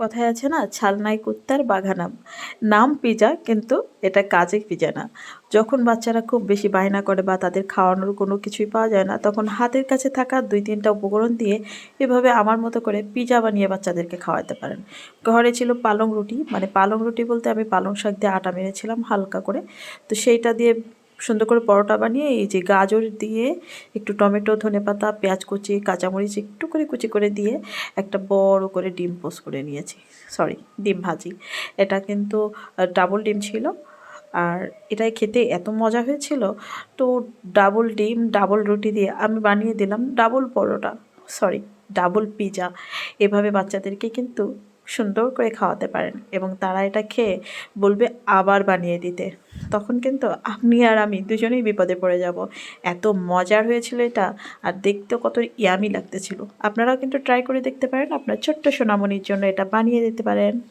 কথায় আছে না, ছাল নাই কুত্তার বাঘানাম। নাম পিজা, কিন্তু এটা কাজে পিজা না। যখন বাচ্চারা খুব বেশি বায়না করে বা তাদের খাওয়ানোর কোনো কিছুই পাওয়া যায় না, তখন হাতের কাছে থাকা 2-3টা উপকরণ দিয়ে এভাবে আমার মতো করে পিজা বানিয়ে বাচ্চাদেরকে খাওয়াতে পারেন। ঘরে ছিল পালং রুটি, মানে পালং রুটি বলতে আমি পালং শাক দিয়ে আটা মেরেছিলাম হালকা করে, তো সেইটা দিয়ে সুন্দর করে পরোটা বানিয়ে এই যে গাজর দিয়ে একটু টমেটো, ধনেপাতা, পেঁয়াজ কুচি, কাঁচামরিচ একটু করে কুচি করে দিয়ে একটা বড় করে ডিম পোস্ট করে নিয়েছি, সরি ডিম ভাজি। এটা কিন্তু ডাবল ডিম ছিল, আর এটাই খেতে এত মজা হয়েছিল। তো ডাবল ডিম ডাবল রুটি দিয়ে আমি বানিয়ে দিলাম ডাবল পরোটা, সরি ডাবল পিজা। এভাবে বাচ্চাদেরকে কিন্তু সুন্দর করে খাওয়াতে পারেন এবং তারা এটা খেয়ে বলবে আবার বানিয়ে দিতে। তখন কিন্তু আপনি আর আমি দুজনেই বিপদে পড়ে যাব। এত মজার হয়েছিল এটা, আর দেখতেও কত ইয়ামি লাগতেছিল। আপনারাও কিন্তু ট্রাই করে দেখতে পারেন, আপনার ছোট্ট সোনামণির জন্য এটা বানিয়ে দিতে পারেন।